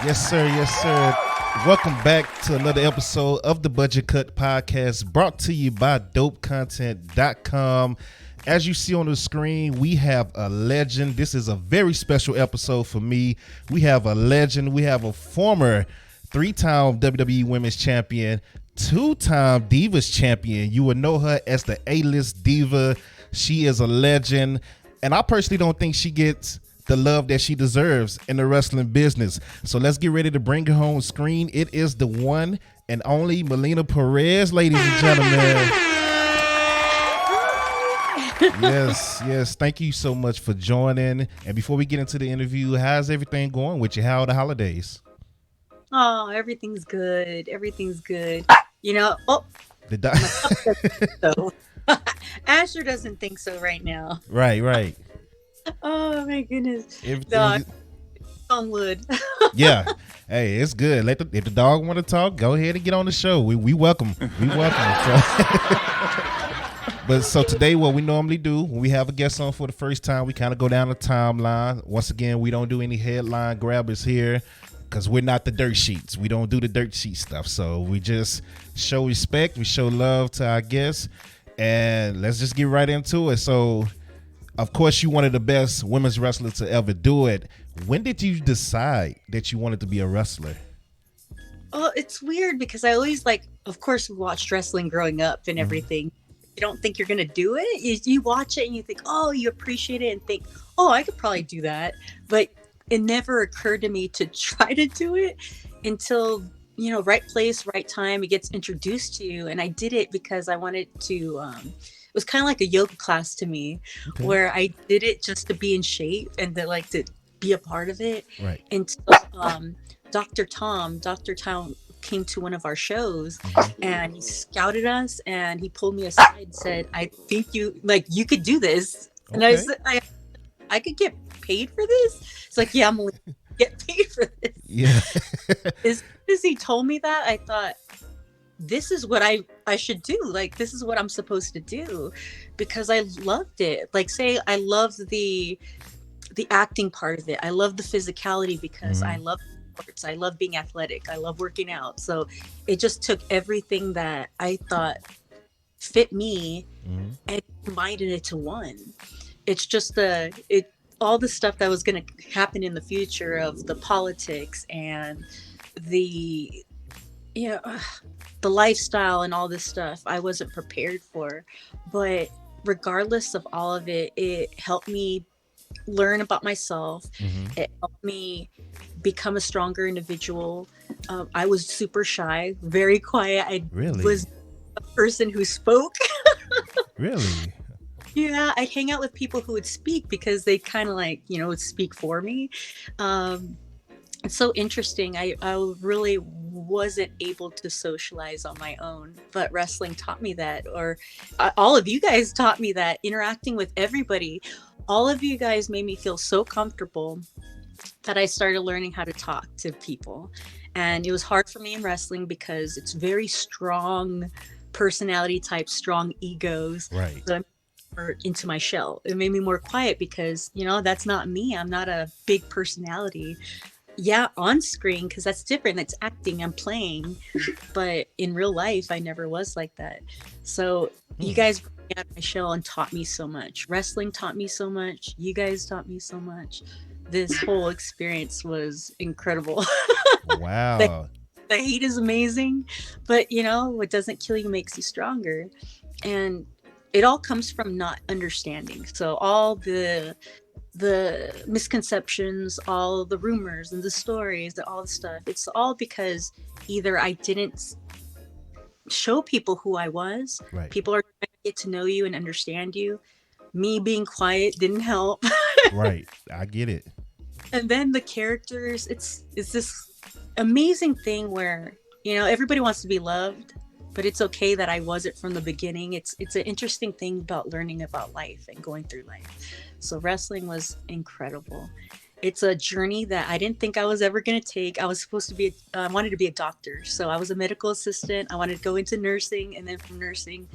Yes, sir. Yes, sir. Welcome back to another episode of the Budget Cut Podcast, brought to you by DopeContent.com. As you see on the screen, we have a legend. This is a very special episode for me. We have a legend. We have a former three-time WWE Women's Champion, two-time Divas Champion. You will know her as the A-list diva. She is a legend, and I personally don't think she gets the love that she deserves in the wrestling business. So let's get ready to bring her home screen. It is the one and only Melina Perez, ladies and gentlemen. Yes. Thank you so much for joining. And before we get into the interview, how's everything going with you? How are the holidays? Oh, everything's good. Everything's good. So. Asher doesn't think so right now. Right. Oh my goodness. Everything on wood. Yeah. Hey, it's good. If the dog want to talk, go ahead and get on the show. We welcome. We welcome. So today, what we normally do when we have a guest on for the first time, we kind of go down the timeline. Once again, we don't do any headline grabbers here because we're not the dirt sheets. We don't do the dirt sheet stuff. So we just show respect. We show love to our guests. And let's just get right into it. So, of course, you're one of the best women's wrestlers to ever do it. When did you decide that you wanted to be a wrestler? Oh, it's weird because I always of course, watched wrestling growing up and everything. You don't think you're going to do it. You watch it and you think, oh, you appreciate it and think, oh, I could probably do that. But it never occurred to me to try to do it until, right place, right time. It gets introduced to you. And I did it because I wanted to, it was kind of like a yoga class to me, where I did it just to be in shape and to be a part of it. Right. Until Dr. Tom came to one of our shows and he scouted us and he pulled me aside and said, I think you could do this. Okay. And I said, I could get paid for this? It's like, yeah, I'm going to get paid for this. Yeah. As he told me that, I thought, this is what I should do. This is what I'm supposed to do, because I loved it. I love the acting part of it. I love the physicality because I love sports. I love being athletic. I love working out. So it just took everything that I thought fit me and combined it into one. It's just all the stuff that was going to happen in the future of the politics and the lifestyle and all this stuff I wasn't prepared for. But regardless of all of it, it helped me learn about myself. It helped me become a stronger individual. I was super shy, very quiet. I was a person who spoke. Really? Yeah, I'd hang out with people who would speak because they kind of would speak for me. It's so interesting. I really wasn't able to socialize on my own, but wrestling taught me that, or all of you guys taught me that. Interacting with everybody, all of you guys made me feel so comfortable that I started learning how to talk to people. And it was hard for me in wrestling because it's very strong personality type, strong egos. Right. So I'm into my shell. It made me more quiet because, that's not me. I'm not a big personality. Yeah, on screen, because that's different. That's acting. I'm playing. But in real life, I never was like that. So you guys brought me out of my shell and taught me so much. Wrestling taught me so much. You guys taught me so much. This whole experience was incredible. Wow. The hate is amazing. But, what doesn't kill you makes you stronger. And it all comes from not understanding. So all the misconceptions, all the rumors and the stories, all the stuff, it's all because either I didn't show people who I was. Right. People are trying to get to know you and understand you. Me being quiet didn't help. Right. I get it. And then the characters, it's this amazing thing where, everybody wants to be loved, but it's okay that I wasn't from the beginning. It's an interesting thing about learning about life and going through life. So wrestling was incredible. It's a journey that I didn't think I was ever going to take. I was supposed to be, I wanted to be a doctor. So I was a medical assistant. I wanted to go into nursing, and then from nursing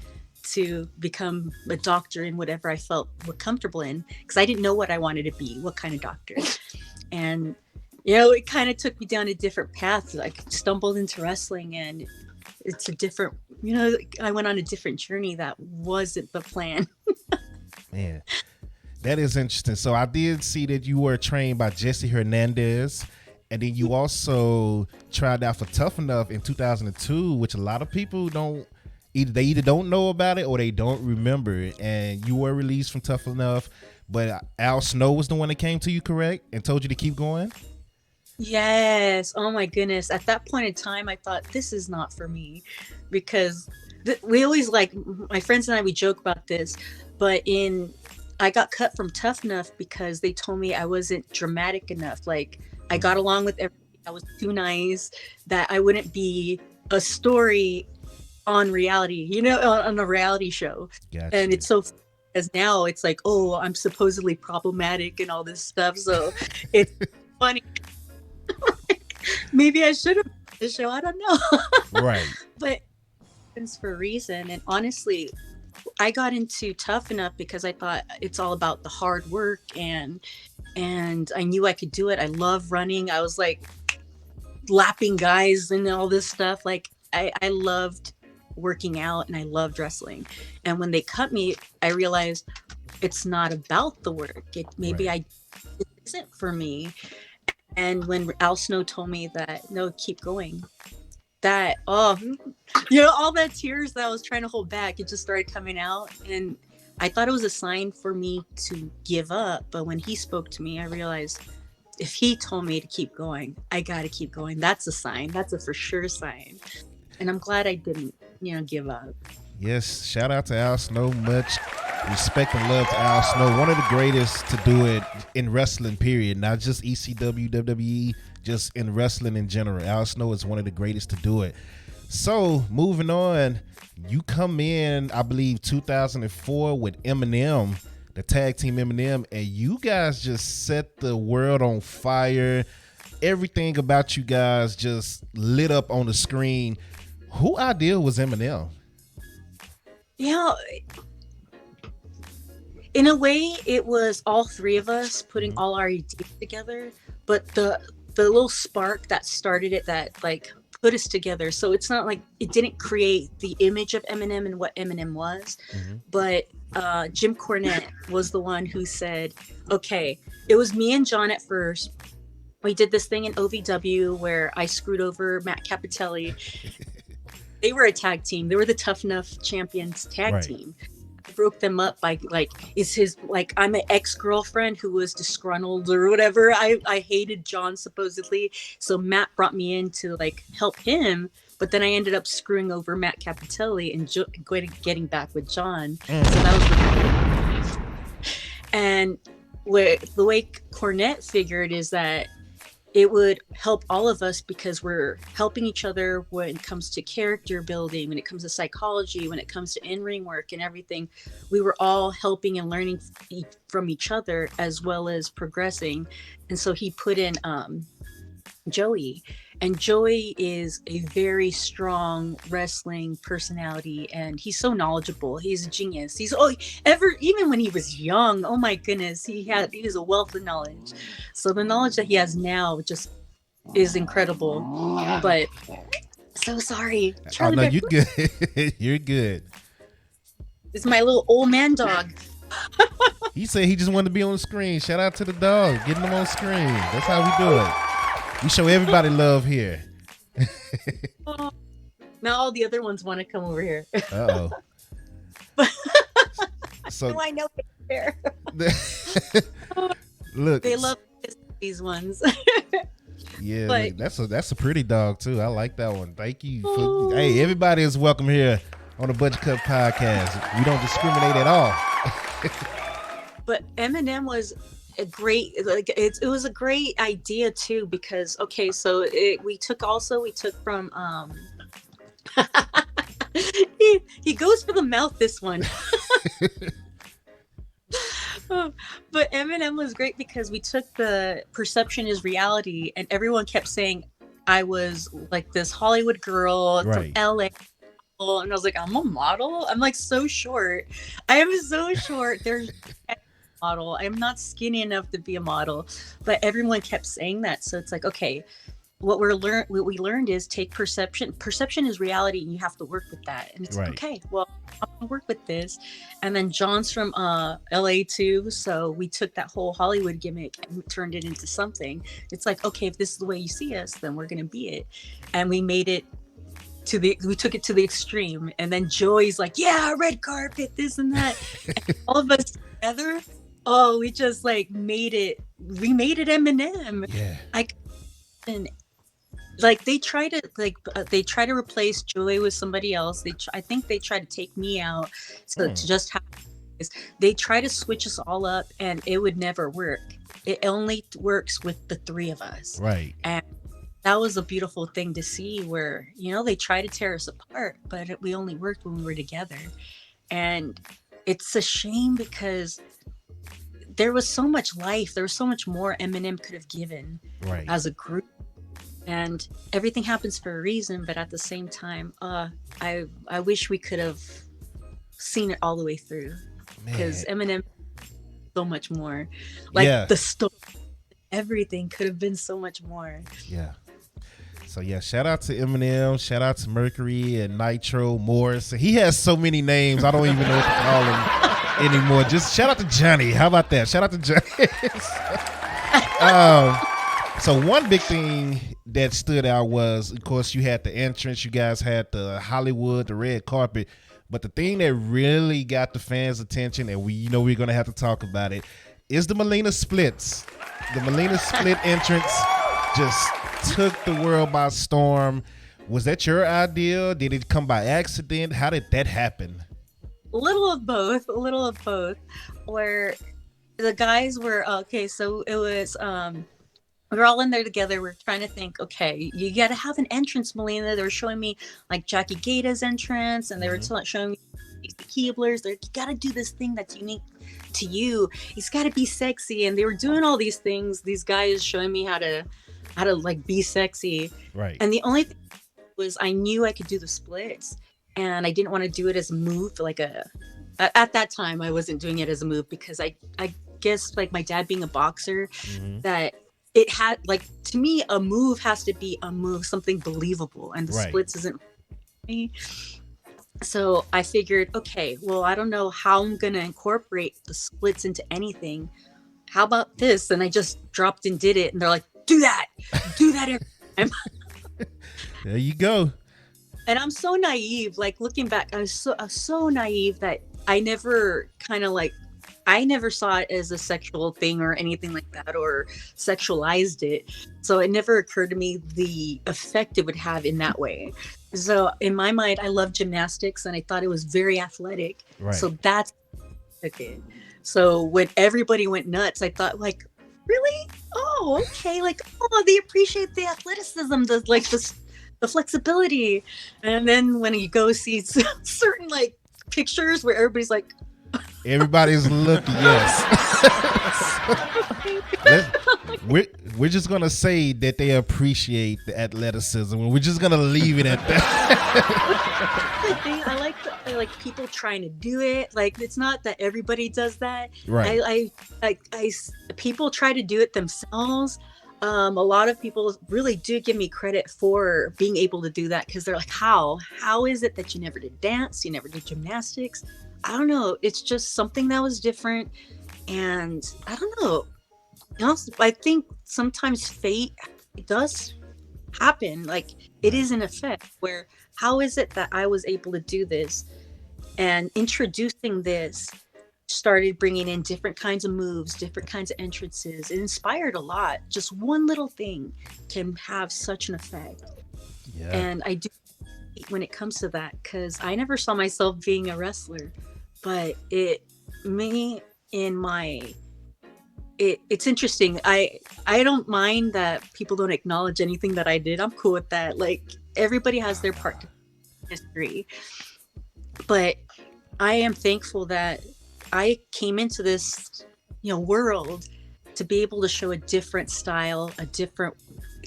to become a doctor in whatever I felt were comfortable in, because I didn't know what I wanted to be, what kind of doctor. And it kind of took me down a different path. I stumbled into wrestling, and it's a different, I went on a different journey that wasn't the plan. Man, that is interesting. So I did see that you were trained by Jesse Hernandez, and then you also tried out for Tough Enough in 2002, which a lot of people either don't know about it or they don't remember it. And you were released from Tough Enough, but Al Snow was the one that came to you, correct, and told you to keep going? Yes. Oh my goodness. At that point in time, I thought this is not for me, because we always, like, my friends and I, we joke about this, but I got cut from Tough Enough because they told me I wasn't dramatic enough. Like, I got along with everybody. I was too nice, that I wouldn't be a story on reality, on a reality show. Gotcha. And it's so, as now it's like, oh, I'm supposedly problematic and all this stuff. So it's funny. Maybe I should have the show. I don't know. Right. But it's for a reason. And honestly, I got into Tough Enough because I thought it's all about the hard work, and I knew I could do it. I love running. I was like lapping guys and all this stuff. Like, I loved working out, and I loved wrestling. And when they cut me, I realized it's not about the work. It isn't for me. And when Al Snow told me that, no, keep going, that, all that tears that I was trying to hold back, it just started coming out. And I thought it was a sign for me to give up. But when he spoke to me, I realized if he told me to keep going, I got to keep going. That's a sign. That's a for sure sign. And I'm glad I didn't, give up. Yes. Shout out to Al Snow. Much respect and love to Al Snow. One of the greatest to do it in wrestling, period. Not just ECW, WWE, just in wrestling in general. Al Snow is one of the greatest to do it. So moving on, you come in, I believe, 2004 with Eminem, the tag team Eminem, and you guys just set the world on fire. Everything about you guys just lit up on the screen. Who idea was Eminem? In a way, it was all three of us putting all our ideas together, but the little spark that started it, that like put us together. So it's not like it didn't create the image of Eminem and what Eminem was, but Jim Cornette was the one who said, okay, it was me and John at first. We did this thing in OVW where I screwed over Matt Capitelli. They were a tag team. They were the Tough Enough Champions tag team. I broke them up by I'm an ex-girlfriend who was disgruntled or whatever. I hated John supposedly. So Matt brought me in to like help him. But then I ended up screwing over Matt Capitelli and getting back with John. So that was and the way Cornette figured is that it would help all of us because we're helping each other when it comes to character building, when it comes to psychology, when it comes to in-ring work and everything. We were all helping and learning from each other as well as progressing. And so he put in Joey. And Joey is a very strong wrestling personality, and he's so knowledgeable. He's a genius. Even when he was young, oh my goodness, he has a wealth of knowledge. So the knowledge that he has now just is incredible. But so sorry. Oh, no, you're good. You're good. It's my little old man dog. He said he just wanted to be on the screen. Shout out to the dog, getting him on the screen. That's how we do it. We show everybody love here. Now all the other ones want to come over here. Uh-oh. So I know they're there. Look, they love these ones. Yeah, but that's a pretty dog too. I like that one. Thank you. Hey, everybody is welcome here on the Budget Cut Podcast. We don't discriminate at all. But Eminem was a great, it was a great idea too, because we took from he goes for the mouth this one. But Eminem was great because we took the perception is reality, and everyone kept saying I was like this Hollywood girl from LA, and I was like, I'm a model. I'm like so short. I am so short. There's model. I'm not skinny enough to be a model. But everyone kept saying that. So it's like, okay, what we learned is take perception. Perception is reality, and you have to work with that. And it's like, Right. okay, well, I'm gonna work with this. And then John's from LA too, so we took that whole Hollywood gimmick and turned it into something. It's like, okay, if this is the way you see us, then we're gonna be it. And we made it we took it to the extreme. And then Joey's like, yeah, red carpet, this and that. And all of us together, oh, we just like made it. We made it Eminem. Yeah. And like they try to replace Joey with somebody else. I think they try to take me out to just have this. They try to switch us all up, and it would never work. It only works with the three of us. Right. And that was a beautiful thing to see, where they try to tear us apart, but we only worked when we were together. And it's a shame because there was so much life. There was so much more Eminem could have given as a group. And everything happens for a reason, but at the same time, I wish we could have seen it all the way through, because Eminem so much more. Like the story, everything could have been so much more. Yeah. So yeah, shout out to Eminem, shout out to Mercury and Nitro Morris. He has so many names, I don't even know what to call him anymore. Just shout out to Johnny. How about that? Shout out to Johnny. So one big thing that stood out was, of course, you had the entrance. You guys had the Hollywood, the red carpet. But the thing that really got the fans' attention, and we're going to have to talk about it, is the Melina splits. The Melina split entrance just took the world by storm. Was that your idea? Did it come by accident? How did that happen? A little of both. Where the guys were, okay, so it was... we were all in there together. We're trying to think, okay, you got to have an entrance, Melina. They were showing me like Jackie Gaeta's entrance, and they were showing me Keebler's. They're like, you got to do this thing that's unique to you. It's got to be sexy. And they were doing all these things. These guys showing me how to like be sexy. Right. And the only thing was, I knew I could do the splits, and I didn't want to do it as a move. Like at that time, I wasn't doing it as a move because I guess, like my dad being a boxer, that it had, like, to me, a move has to be a move, something believable, and the splits isn't me. So I figured, okay, well, I don't know how I'm gonna incorporate the splits into anything. How about this? And I just dropped and did it, and they're like, do that every time. There you go. And I'm so naive. Like, looking back, I was so naive that I never I never saw it as a sexual thing or anything like that, or sexualized it. So it never occurred to me the effect it would have in that way. So in my mind, I love gymnastics, and I thought it was very athletic. Right. So that's it. So when everybody went nuts, I thought, like, really? Oh, okay. Like, oh, they appreciate the athleticism, the flexibility. And then when you go see certain like pictures where everybody's like, everybody's looking, yes. We're just gonna say that they appreciate the athleticism, and we're just gonna leave it at that. I like people trying to do it. Like, it's not that everybody does that. Right. People try to do it themselves. A lot of people really do give me credit for being able to do that, because they're like, how is it that you never did dance, you never did gymnastics? I don't know. It's just something that was different. And I don't know. I think sometimes fate does happen. Like, it is an effect where, how is it that I was able to do this? And introducing this started bringing in different kinds of moves, different kinds of entrances. It inspired a lot. Just one little thing can have such an effect. Yeah. And I do, when it comes to that, because I never saw myself being a wrestler, but it's interesting. I don't mind that people don't acknowledge anything that I did. I'm cool with that. Like, everybody has their part in history, but I am thankful that I came into this, world to be able to show a different style, a different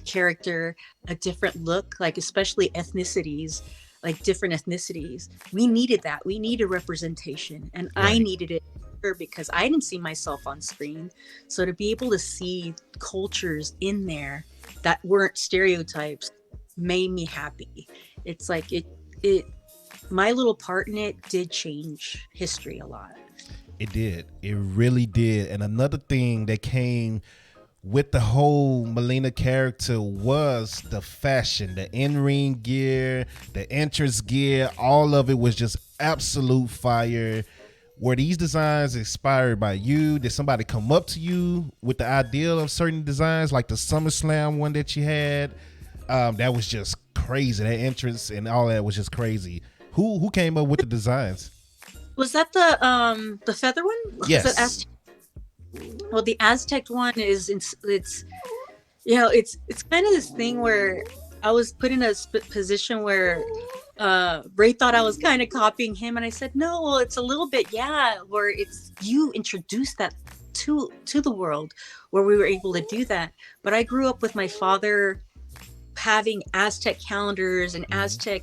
character, a different look, like especially ethnicities, like different ethnicities. We needed that. We needed representation, and I needed it because I didn't see myself on screen. So to be able to see cultures in there that weren't stereotypes made me happy. It's like it my little part in it did change history a lot. It did. It really did. And another thing that came with the whole Melina character was the fashion, the in-ring gear, the entrance gear. All of it was just absolute fire. Were these designs inspired by you? Did somebody come up to you with the idea of certain designs, like the SummerSlam one that you had? That was just crazy. That entrance and all that was just crazy. Who came up with the designs? Was that the feather one? Yes. Well, the Aztec one it's kind of this thing where I was put in a position where Ray thought I was kind of copying him, and I said no. Well, it's a little bit, where it's you introduced that to the world, where we were able to do that. But I grew up with my father having Aztec calendars and Aztec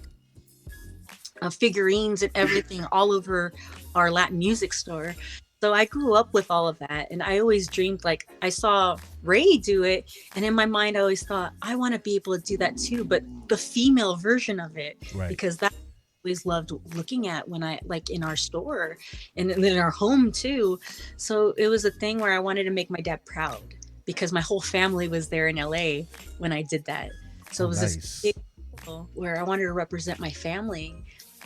figurines and everything all over our Latin music store. So I grew up with all of that, and I always dreamed, like, I saw Ray do it, and in my mind I always thought I want to be able to do that too, but the female version of it, right? Because that I always loved looking at when I, like, in our store and in our home too. So it was a thing where I wanted to make my dad proud, because my whole family was there in LA when I did that. So it was this big deal where I wanted to represent my family,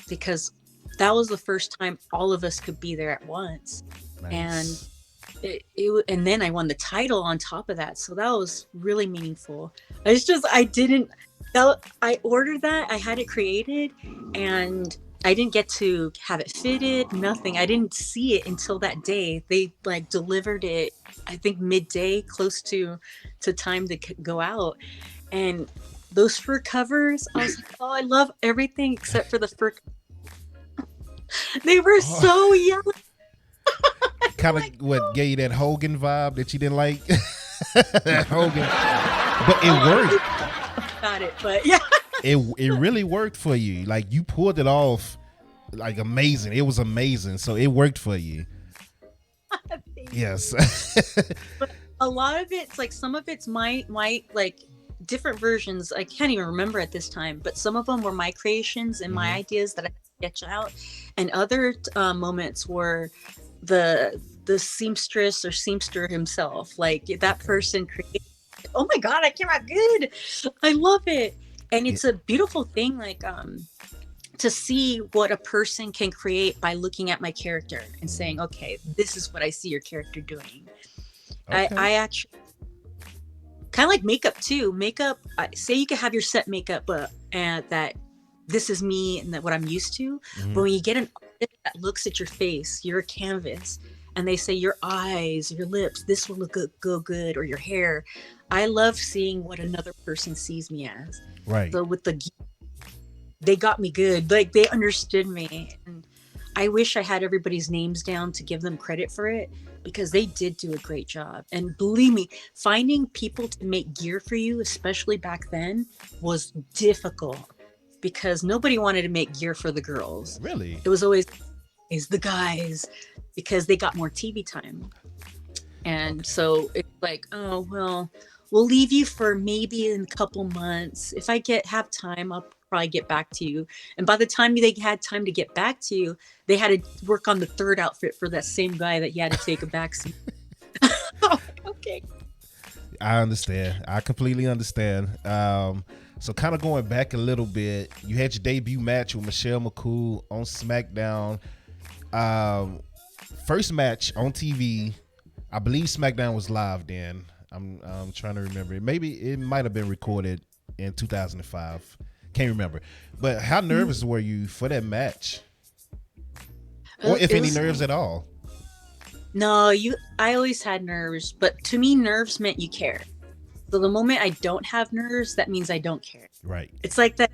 because that was the first time all of us could be there at once. Nice. And and then I won the title on top of that, so that was really meaningful. I ordered that, I had it created, and I didn't get to have it fitted, nothing. I didn't see it until that day. They, like, delivered it, I think midday, close to time to go out. And those fur covers, I was like, oh, I love everything except for the fur. They were so yellow. Kind of what gave you that Hogan vibe that you didn't like? That Hogan. But it worked. Got it, but yeah. It really worked for you. Like, you pulled it off like amazing. It was amazing. So it worked for you. Yes. But a lot of it's like, some of it's my like different versions. I can't even remember at this time, but some of them were my creations and my ideas that I sketch out, and other moments were the seamstress or seamster himself, like that person created. Oh my god, I came out good. I love it. And it's a beautiful thing, like to see what a person can create by looking at my character and saying, okay, this is what I see your character doing. Okay. I actually kind of like makeup too. Makeup, say you can have your set makeup, and that this is me and that what I'm used to. But when you get an artist that looks at your face, you're a canvas, and they say your eyes, your lips, this will go good, or your hair. I love seeing what another person sees me as. Right. So with they got me good. Like, they understood me. And I wish I had everybody's names down to give them credit for it, because they did do a great job. And believe me, finding people to make gear for you, especially back then, was difficult, because nobody wanted to make gear for the girls. Really? It was always the guys, because they got more TV time. And so it's like, oh, well, we'll leave you for maybe in a couple months. If I have time, I'll probably get back to you. And by the time they had time to get back to you, they had to work on the third outfit for that same guy that you had to take a backseat. Okay. I understand. I completely understand. So kind of going back a little bit, you had your debut match with Michelle McCool on SmackDown. First match on TV. I believe SmackDown was live then. I'm trying to remember. Maybe it might have been recorded in 2005. Can't remember. But how nervous were you for that match? Or if any nerves at all? No, I always had nerves, but to me, nerves meant you care. So the moment I don't have nerves, that means I don't care. Right. It's like that.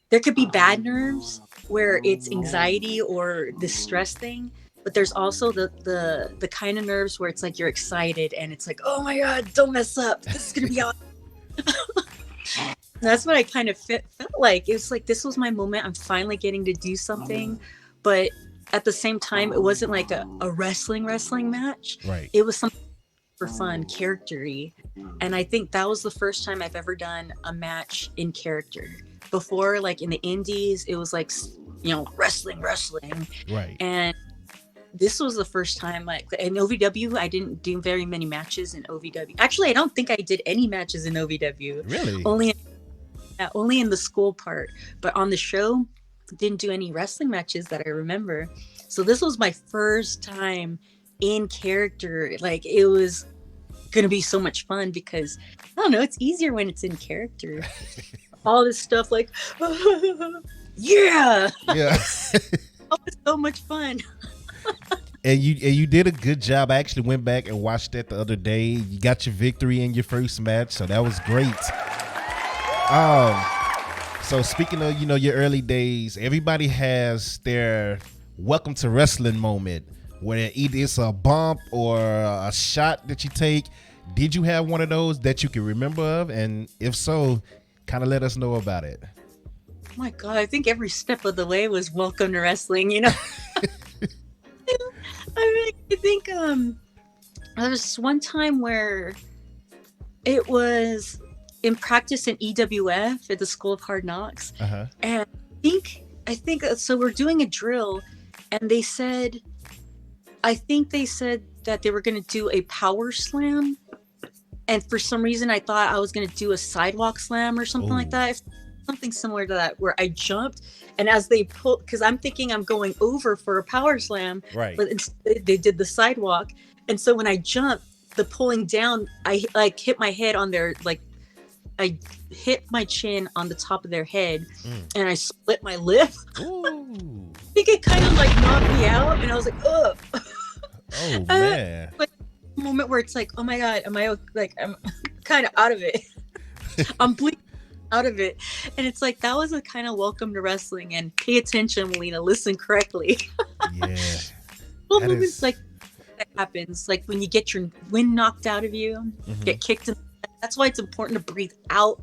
There could be bad nerves where it's anxiety or the stress thing, but there's also the kind of nerves where it's like you're excited and it's like, oh my god, don't mess up. This is gonna be awesome. That's what I kind of felt like. It was like, this was my moment. I'm finally getting to do something, but at the same time, it wasn't like a wrestling match. Right. It was something for fun, character-y. And I think that was the first time I've ever done a match in character. Before, like in the indies, it was like, you know, wrestling. Right. And this was the first time, like in OVW, I didn't do very many matches in OVW. Actually, I don't think I did any matches in OVW. Really? Only in the school part. But on the show, didn't do any wrestling matches that I remember. So this was my first time in character. Like, it was gonna be so much fun because I don't know, it's easier when it's in character. All this stuff like yeah. Oh, it's so much fun. And you did a good job. I actually went back and watched that the other day. You got your victory in your first match, so that was great. So speaking of, you know, your early days, everybody has their welcome to wrestling moment where either it's a bump or a shot that you take. Did you have one of those that you can remember of? And if so, kind of let us know about it. Oh my God, I think every step of the way was welcome to wrestling, you know? I think there was one time where it was in practice in EWF at the School of Hard Knocks. And I think so we're doing a drill, and they said that they were going to do a power slam, and for some reason I thought I was going to do a sidewalk slam or something like that, something similar to that, where I jumped, and as they pull, because I'm thinking I'm going over for a power slam, right? But instead they did the sidewalk, and so when I jumped, the pulling down, I like hit my head on their, like, I hit my chin on the top of their head, and I split my lip. Ooh. I think it kind of like knocked me out, and I was like, ugh. Oh man! Like a moment where it's like, oh my God, I'm kind of out of it. I'm bleeding out of it, and it's like, that was a kind of welcome to wrestling. And pay attention, Melina, listen correctly. Yeah. Little moments like that happens, like when you get your wind knocked out of you, get kicked in. That's why it's important to breathe out.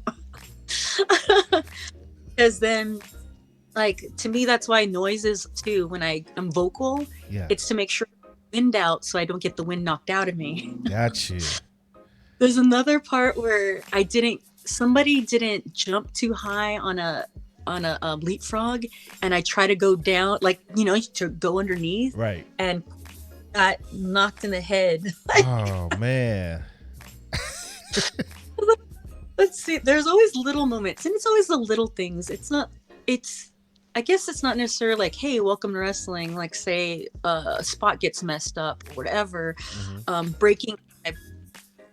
Because then, like, to me, that's why noise is too. When I'm vocal, it's to make sure wind out so I don't get the wind knocked out of me. Got you. There's another part where somebody didn't jump too high on a leapfrog, and I try to go down, like, you know, to go underneath, right? And got knocked in the head. Oh man. Let's see, there's always little moments, and it's always the little things. I guess it's not necessarily like, hey, welcome to wrestling, like, say a spot gets messed up or whatever. I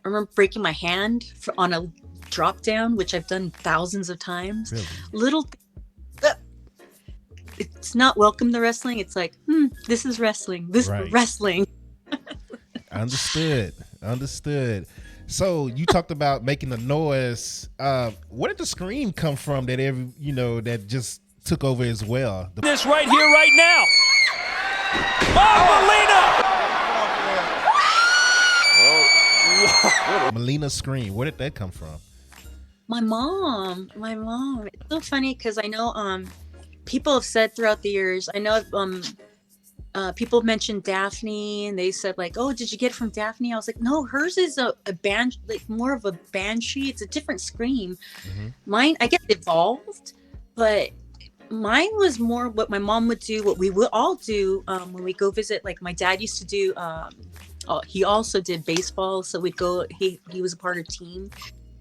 remember breaking my hand on a drop down, which I've done thousands of times. Really? It's not welcome to wrestling. It's like, this is wrestling. This is wrestling. Understood. So you talked about making the noise. Where did the scream come from that just took over as well? This right here, right now. Oh, Melina! Melina's scream. Where did that come from? My mom. It's so funny because I know people have said throughout the years. I know people mentioned Daphne, and they said, like, oh, did you get it from Daphne? I was like, no, hers is a band, like more of a banshee. It's a different scream. Mine, I guess, evolved, but mine was more what my mom would do, what we would all do when we go visit. Like, my dad used to do, he also did baseball, so we'd go, he was a part of team,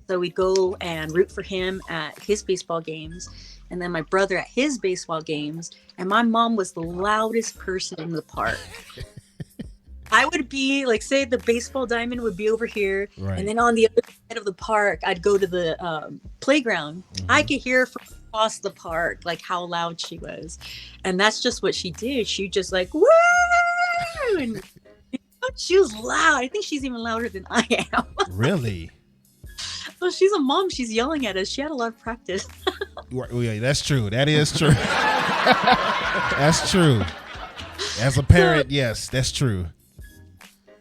so we'd go and root for him at his baseball games, and then my brother at his baseball games, and my mom was the loudest person in the park. I would be like, say the baseball diamond would be over here, and then on the other side of the park, I'd go to the playground. I could hear from across the park, like, how loud she was. And that's just what she did. She just like, woo! And she was loud. I think she's even louder than I am. Really? Well, she's a mom. She's yelling at us. She had a lot of practice. Yeah, that's true. That is true. That's true. As a parent, yes, that's true.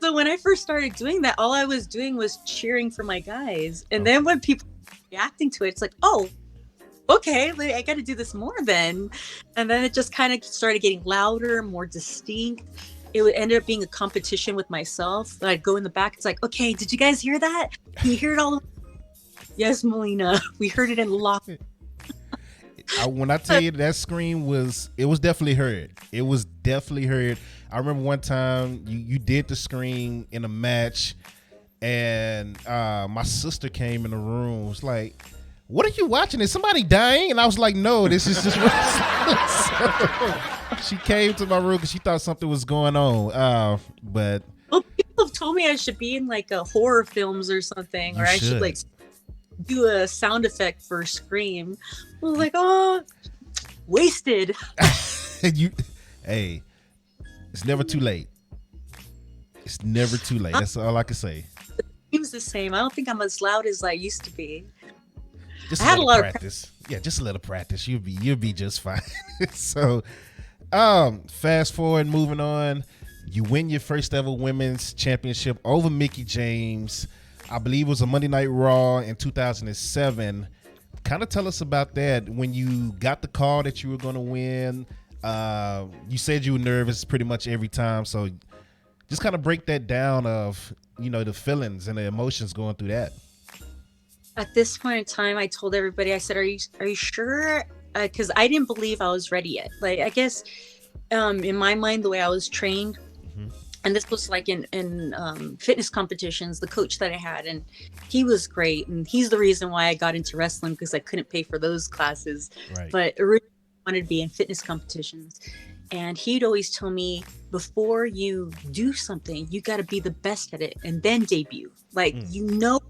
So when I first started doing that, all I was doing was cheering for my guys. And then when people were reacting to it, it's like, oh, okay, like, I got to do this more then. And then it just kind of started getting louder, more distinct. It would end up being a competition with myself. I'd go in the back. It's like, okay, did you guys hear that? Can you hear it all? Yes, Melina, we heard it in lock. When I tell you that scream it was definitely heard. It was definitely heard. I remember one time you did the scream in a match, and my sister came in the room. Was like, "What are you watching? Is somebody dying?" And I was like, "No, this is just." So she came to my room because she thought something was going on. But well, people have told me I should be in like a horror films or something, or I should like do a sound effect for a scream. I was like, oh, wasted. Hey, it's never too late. It's never too late. That's all I can say. It seems the same. I don't think I'm as loud as I used to be. Just a little practice. Yeah, just a little practice. You'll be just fine. So, fast forward, moving on. You win your first ever women's championship over Mickie James. I believe it was a Monday Night Raw in 2007. Kind of tell us about that. When you got the call that you were going to win, you said you were nervous pretty much every time. So just kind of break that down of, the feelings and the emotions going through that. At this point in time, I told everybody, I said, are you sure? Because I didn't believe I was ready yet. Like, I guess in my mind, the way I was trained, and this was like in fitness competitions, the coach that I had, and he was great. And he's the reason why I got into wrestling, because I couldn't pay for those classes. Right. But originally I wanted to be in fitness competitions. And he'd always tell me, before you do something, you got to be the best at it and then debut. Like,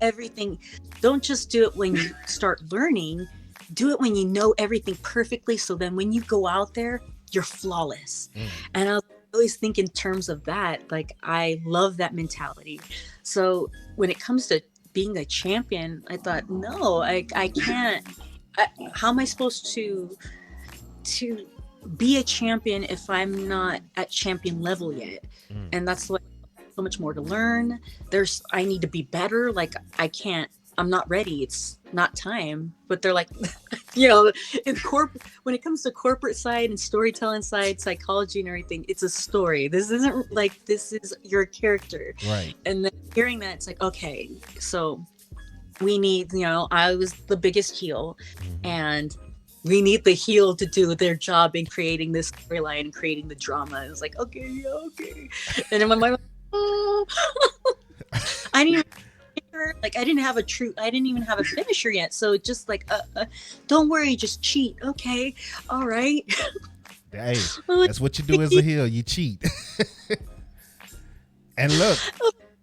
everything. Don't just do it when you start learning. Do it when you know everything perfectly. So then when you go out there, you're flawless. And I always think in terms of that. Like, I love that mentality. So when it comes to being a champion, I thought, no, I can't. How am I supposed to be a champion if I'm not at champion level yet? And that's why so much more to learn. I need to be better. Like, I'm not ready. It's not time. But they're like, when it comes to corporate side and storytelling side, psychology and everything, it's a story. This isn't like, this is your character. Right. And then hearing that, it's like, okay, so we need, I was the biggest heel, and we need the heel to do their job in creating this storyline and creating the drama. It was like, okay. And in my mind, I didn't even have a finisher yet. So it's just like, don't worry, just cheat. Okay. All right. Hey, that's what you do as a heel. You cheat. And look,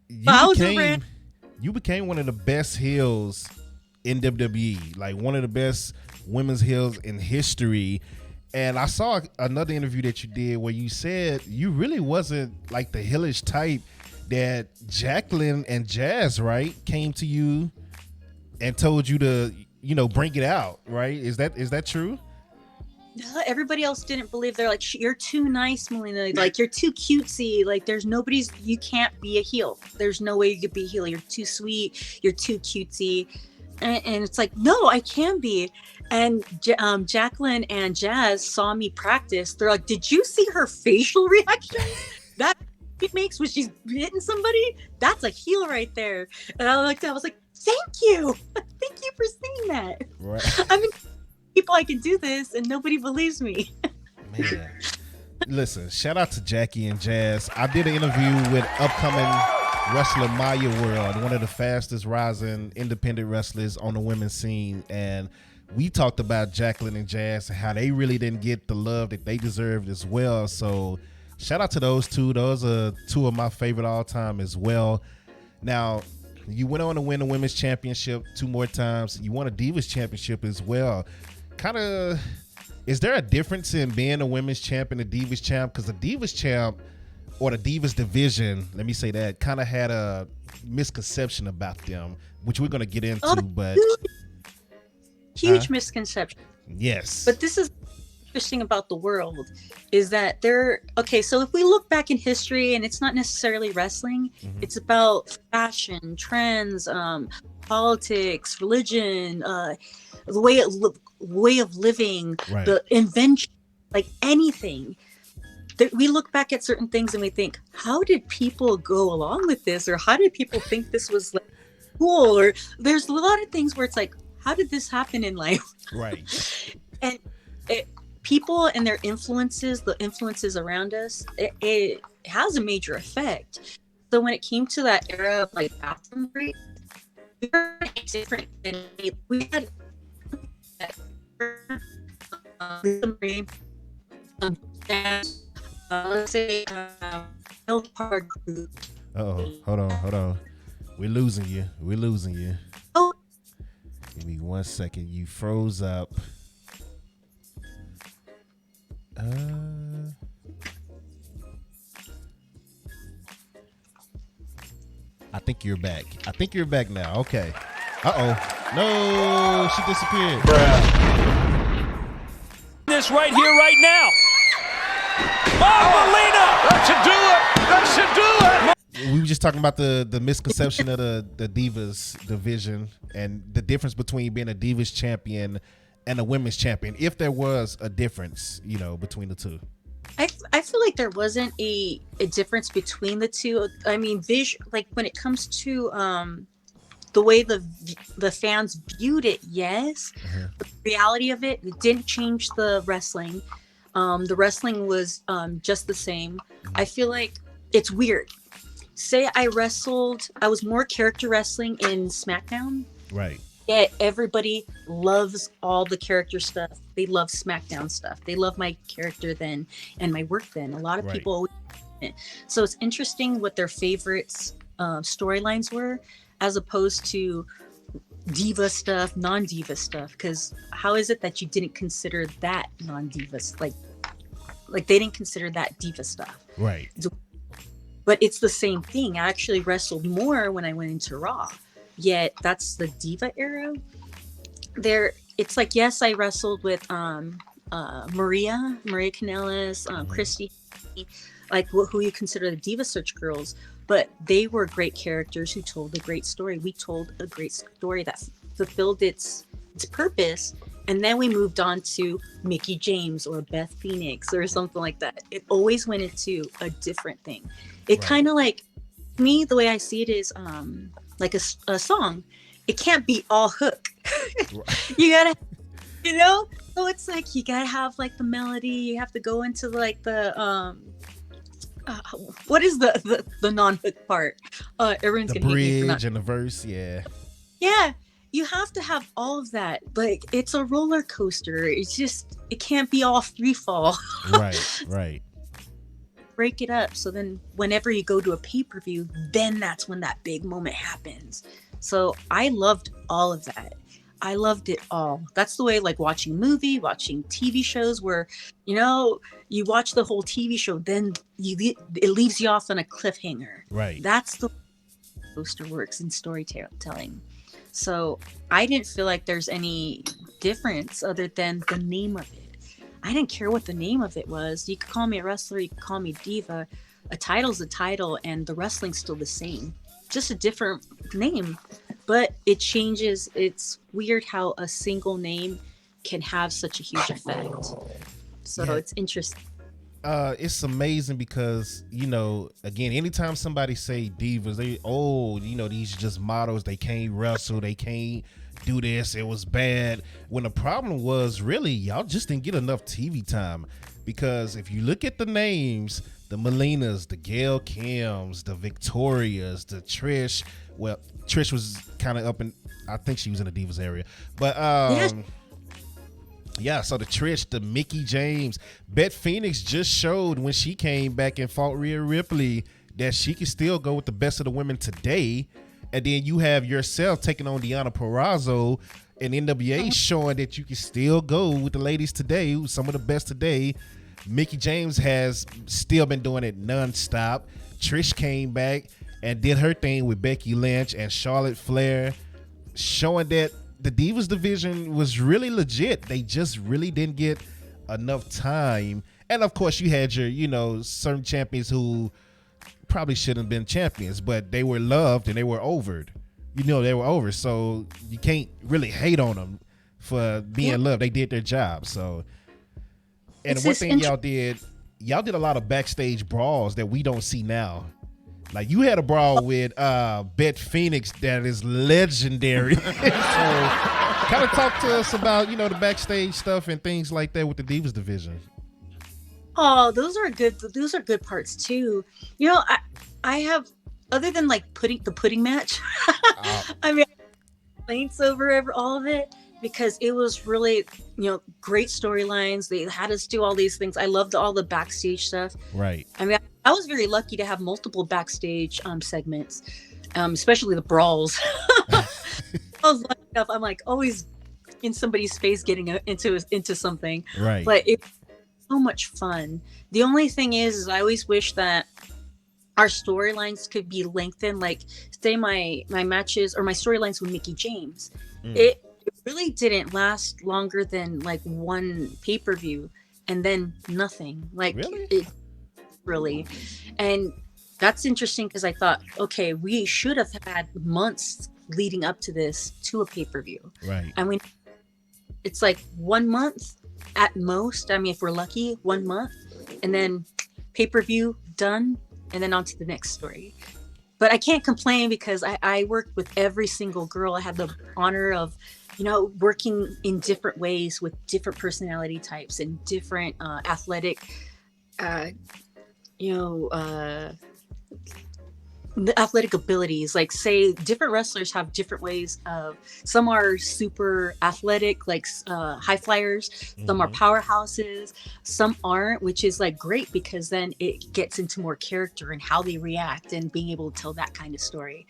you became one of the best heels in WWE, like one of the best women's heels in history. And I saw another interview that you did where you said you really wasn't like the heelish type, that Jacqueline and Jazz, right, came to you and told you to, bring it out, right? Is that true? No, everybody else didn't believe. They're like, you're too nice, Melina. Like, you're too cutesy. Like, you can't be a heel. There's no way you could be a heel. You're too sweet. You're too cutesy. And it's like, no, I can be. And Jacqueline and Jazz saw me practice. They're like, did you see her facial reaction? That she makes when she's hitting somebody? That's a heel right there. And I was like, thank you. Thank you for saying that. Right. I mean, people, I can do this, and nobody believes me. Man. Listen, shout out to Jackie and Jazz. I did an interview with upcoming wrestler Maya World, one of the fastest rising independent wrestlers on the women's scene, and we talked about Jacqueline and Jazz and how they really didn't get the love that they deserved as well. So shout out to those two. Those are two of my favorite all time as well. Now, you went on to win the women's championship 2 more times. You won a Divas championship as well. Is there a difference in being a women's champ and a Divas champ? Because the Divas champ, or the Divas division, let me say that, kind of had a misconception about them, which we're going to get into. But huge misconception. Yes. But this is interesting about the world, is that so if we look back in history, and it's not necessarily wrestling, it's about fashion, trends, politics, religion, the way of living, Right. the invention, like anything. That we look back at certain things and we think, how did people go along with this, or how did people think this was like cool? Or there's a lot of things where it's like, how did this happen in life? Right. And people and their influences, the influences around us, it has a major effect. So when it came to that era of like bathroom breaks, we were different than we had. Let's say part group. Uh-oh. Hold on. We're losing you. Oh, Give me 1 second. You froze up. I think you're back now. Okay. Uh-oh. No, she disappeared. This right here, right now. Oh, Melina! That should do it! We were just talking about the misconception of the Divas division and the difference between being a Divas champion and a women's champion, if there was a difference, between the two. I feel like there wasn't a difference between the two. I mean, like when it comes to the way the fans viewed it, yes. Uh-huh. But the reality of it didn't change the wrestling. The wrestling was just the same. I feel like it's weird. Say I was more character wrestling in SmackDown. Right. Yet everybody loves all the character stuff. They love SmackDown stuff. They love my character then and my work then. A lot of people always. So it's interesting what their favorites storylines were, as opposed to diva stuff, non-diva stuff. Because how is it that you didn't consider that non-diva, like they didn't consider that diva stuff? Right. But it's the same thing. I actually wrestled more when I went into Raw. Yet that's the diva era. It's like, yes, I wrestled with Maria Kanellis, Christy, like who you consider the Diva Search girls, but they were great characters who told a great story. We told a great story that fulfilled its purpose, and then we moved on to Mickie James or Beth Phoenix or something like that. It always went into a different thing. It kind of like, me, the way I see it is like a song. It can't be all hook. You gotta, so it's like you gotta have like the melody. You have to go into like the what is the non-hook part? Everyone's the gonna hate me for bridge and the verse. Yeah, you have to have all of that. Like it's a roller coaster. It's just, it can't be all free fall. Right. Break it up, so then whenever you go to a pay-per-view, then that's when that big moment happens. So I loved all of that. I loved it all. That's the way, like watching a movie, watching TV shows, where you watch the whole TV show, then it leaves you off on a cliffhanger. Right. That's the way poster works in storytelling. So I didn't feel like there's any difference other than the name of it. I didn't care what the name of it was. You could call me a wrestler, you could call me diva. A title's a title, and the wrestling's still the same. Just a different name. But it changes. It's weird how a single name can have such a huge effect. So it's interesting. It's amazing because, again, anytime somebody say divas, these are just models. They can't wrestle. They can't do this. It was bad. When the problem was, really, y'all just didn't get enough TV time. Because if you look at the names, the Melinas, the Gail Kims, the Victorias, the Trish. Well, Trish was kind of up in, I think she was in the Divas area. But yeah, so the Trish, the Mickie James, Beth Phoenix just showed when she came back and fought Rhea Ripley that she can still go with the best of the women today. And then you have yourself taking on Deonna Purrazzo and NWA showing that you can still go with the ladies today, some of the best today. Mickie James has still been doing it nonstop. Trish came back and did her thing with Becky Lynch and Charlotte Flair, showing that the Divas division was really legit. They just really didn't get enough time. And of course you had your, certain champions who probably shouldn't have been champions, but they were loved and they were overed. They were over. So you can't really hate on them. for being loved. They did their job. So, and It's one this thing y'all did a lot of backstage brawls that we don't see now. Like you had a brawl with Beth Phoenix that is legendary. So kind of talk to us about, the backstage stuff and things like that with the Divas division. Oh, those are good parts too. I have, other than like the pudding match, I mean, complaints over all of it, because it was really, great storylines. They had us do all these things. I loved all the backstage stuff. Right. I mean, I was very lucky to have multiple backstage segments, especially the brawls. I was lucky enough. I'm like always in somebody's face getting into something. Right. But it's so much fun. The only thing is I always wish that our storylines could be lengthened. Like, say my matches or my storylines with Mickie James. It really didn't last longer than like one pay-per-view, and then nothing. Like, really. And that's interesting, because I thought, okay, we should have had months leading up to this to a pay-per-view. Right. I mean, it's like 1 month at most. I mean, if we're lucky, 1 month, and then pay-per-view done, and then on to the next story. But I can't complain, because I worked with every single girl. I had the honor of, working in different ways with different personality types and different athletic the athletic abilities. Like, say, different wrestlers have different ways of, some are super athletic, like high flyers, some are powerhouses, some aren't, which is like great, because then it gets into more character and how they react and being able to tell that kind of story.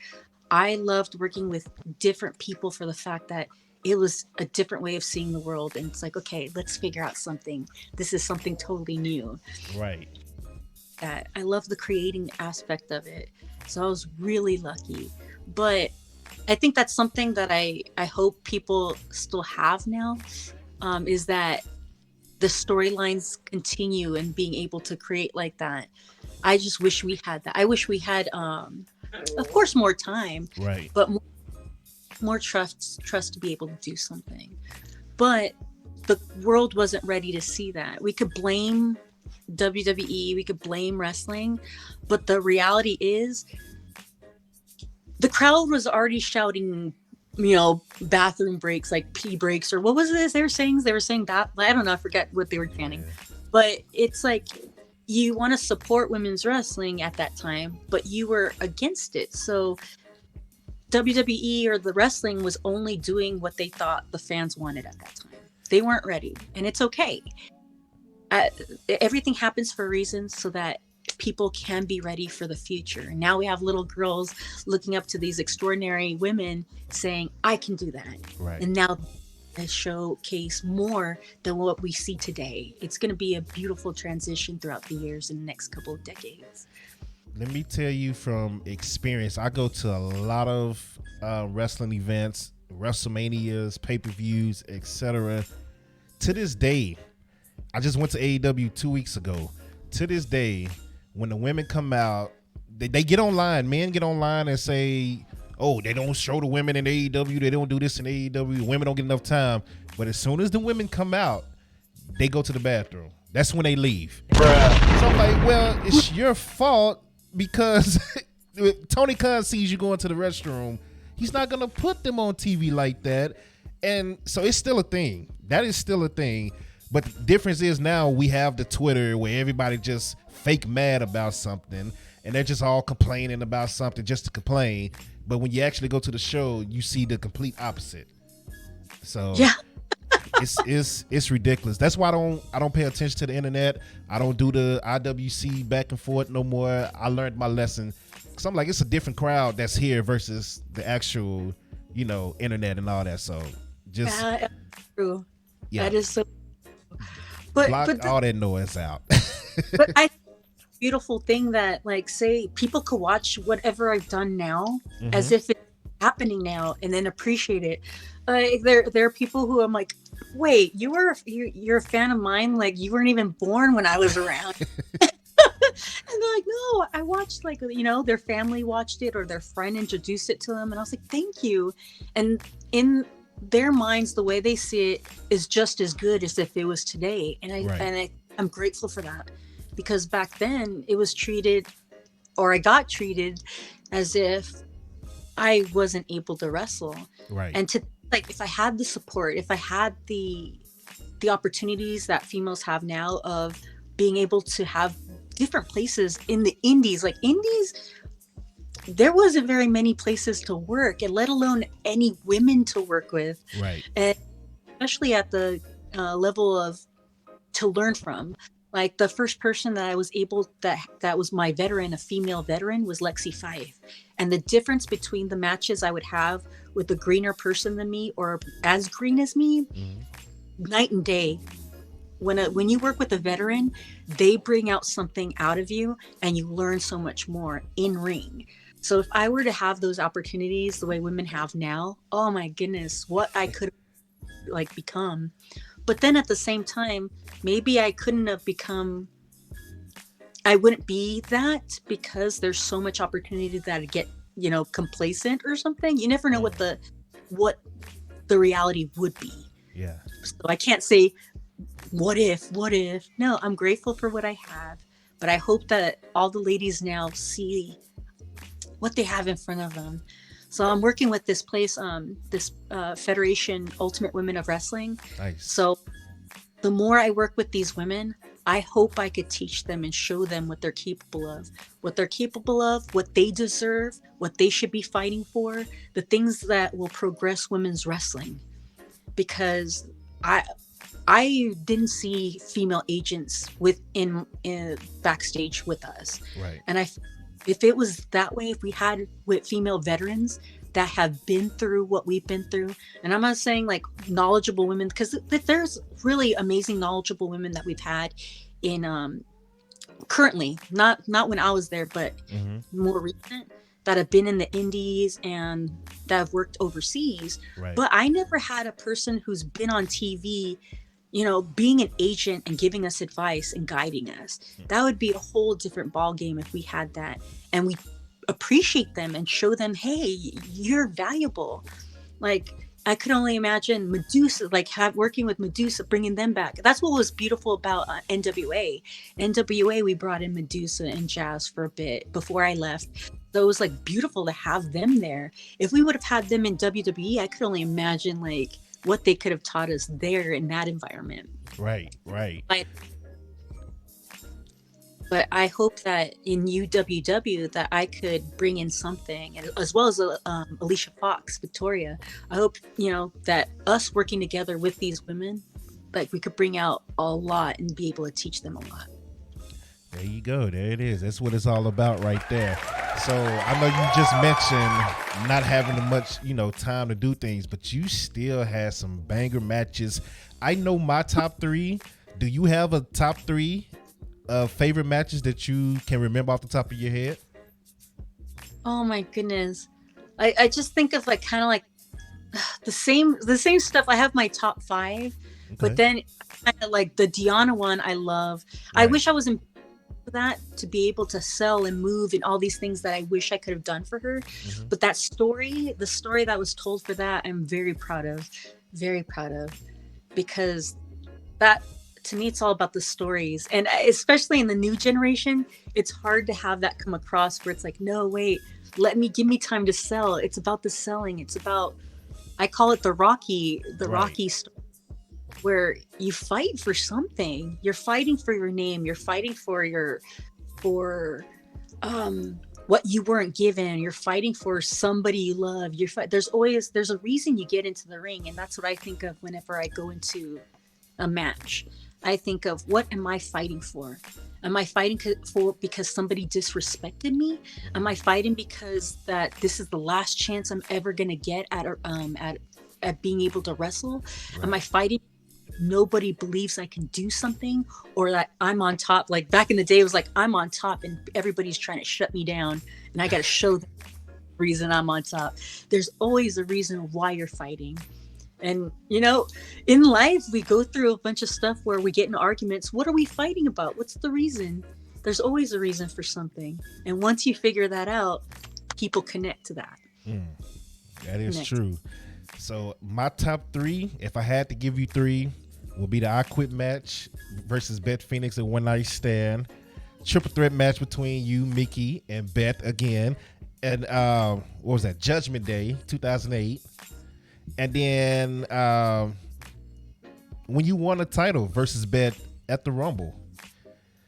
I loved working with different people for the fact that it was a different way of seeing the world, and it's like, okay, let's figure out something. This is something totally new. Right. That I love the creating aspect of it. So I was really lucky. But I think that's something that I hope people still have now, is that the storylines continue and being able to create like that. I just wish we had that. I wish we had, of course, more time, right, but more trust to be able to do something. But the world wasn't ready to see that. We could blame WWE, we could blame wrestling, but the reality is the crowd was already shouting, bathroom breaks, like pee breaks, or what was it they were saying? They were saying that, I don't know, I forget what they were chanting. But it's like, you want to support women's wrestling at that time, but you were against it. So WWE or the wrestling was only doing what they thought the fans wanted at that time. They weren't ready, and it's okay. Everything happens for a reason, so that people can be ready for the future. And now we have little girls looking up to these extraordinary women saying, I can do that. Right. And now they showcase more than what we see today. It's going to be a beautiful transition throughout the years in the next couple of decades. Let me tell you from experience, I go to a lot of wrestling events, WrestleManias, pay-per-views, etc. To this day, I just went to AEW 2 weeks ago. To this day, when the women come out, they get online. Men get online and say, oh, they don't show the women in AEW. They don't do this in AEW. Women don't get enough time. But as soon as the women come out, they go to the bathroom. That's when they leave. Bruh. So I'm like, well, it's your fault, because if Tony Khan sees you going to the restroom, he's not going to put them on TV like that. And so it's still a thing. That is still a thing. But the difference is now we have the Twitter where everybody just fake mad about something, and they're just all complaining about something just to complain. But when you actually go to the show, you see the complete opposite. So yeah. it's ridiculous. That's why I don't pay attention to the internet. I don't do the IWC back and forth no more. I learned my lesson, because I'm like, it's a different crowd that's here versus the actual, internet and all that. So just true. Yeah. That is so. Block all that noise out. But I beautiful thing that, like, say people could watch whatever I've done now as if it's happening now, and then appreciate it. There are people who I'm like, wait, you're a fan of mine, like you weren't even born when I was around. And they're like, no, I watched, like, their family watched it or their friend introduced it to them, and I was like, thank you. And in their minds, the way they see it, is just as good as if it was today. And I'm grateful for that, because back then it was treated, or I got treated, as if I wasn't able to wrestle. Right. And to, like, if I had the support, if I had the opportunities that females have now of being able to have different places in the indies, like indies, there wasn't very many places to work, and let alone any women to work with. Right. And especially at the level of to learn from. Like the first person that I was able, that was my veteran, a female veteran, was Lexi Fife. And the difference between the matches I would have with a greener person than me, or as green as me, night and day. When you work with a veteran, they bring out something out of you, and you learn so much more in ring. So if I were to have those opportunities the way women have now, oh my goodness, what I could like become. But then at the same time, maybe I couldn't have become, I wouldn't be that, because there's so much opportunity that I get, complacent or something. You never know what the reality would be. Yeah. So I can't say, what if? No, I'm grateful for what I have, but I hope that all the ladies now see what they have in front of them. So I'm working with this place, this Federation Ultimate Women of Wrestling. Nice. So the more I work with these women, I hope I could teach them and show them what they're capable of, what they deserve, what they should be fighting for, the things that will progress women's wrestling. Because I didn't see female agents in backstage with us. Right. And if it was that way, if we had with female veterans that have been through what we've been through, and I'm not saying like knowledgeable women, because there's really amazing knowledgeable women that we've had in currently, not when I was there, but more recent, that have been in the indies and that have worked overseas. Right. But I never had a person who's been on TV, being an agent and giving us advice and guiding us. That would be a whole different ball game if we had that, and we appreciate them and show them, hey, you're valuable. Like, I could only imagine Medusa, like working with Medusa, bringing them back. That's what was beautiful about NWA. NWA, we brought in Medusa and Jazz for a bit before I left. So it was like beautiful to have them there. If we would have had them in WWE, I could only imagine like what they could have taught us there in that environment. Right. But I hope that in UWW that I could bring in something, and as well as Alicia Fox, Victoria. I hope, that us working together with these women, like we could bring out a lot and be able to teach them a lot. There you go. There it is. That's what it's all about right there. So I know you just mentioned not having much, time to do things, but you still had some banger matches. I know my top 3. Do you have a top 3 favorite matches that you can remember off the top of your head? Oh my goodness. I just think of like kind of like the same stuff. I have my top 5, but then kind of like the Deanna one I love. Right. I wish I was in that to be able to sell and move and all these things that I wish I could have done for her. But that story, the story that was told for that, I'm very proud of, because that, to me, it's all about the stories. And especially in the new generation, it's hard to have that come across where it's like, no, wait, give me time to sell. It's about the selling. It's about, I call it the Rocky story, where you fight for something. You're fighting for your name. You're fighting for what you weren't given. You're fighting for somebody you love. There's a reason you get into the ring. And that's what I think of whenever I go into a match. I think of, what am I fighting for? Am I fighting for because somebody disrespected me? Am I fighting because that this is the last chance I'm ever gonna get at being able to wrestle? Right. Am I fighting nobody believes I can do something, or that I'm on top? Like back in the day, it was like I'm on top and everybody's trying to shut me down, and I got to show the reason I'm on top. There's always a reason why you're fighting. And, in life, we go through a bunch of stuff where we get in arguments. What are we fighting about? What's the reason? There's always a reason for something. And once you figure that out, people connect to that. That is true. So my top 3, if I had to give you 3, will be the I Quit match versus Beth Phoenix and One Night Stand. Triple threat match between you, Mickey, and Beth again. And what was that? Judgment Day, 2008. And then when you won a title versus Beth at the Rumble.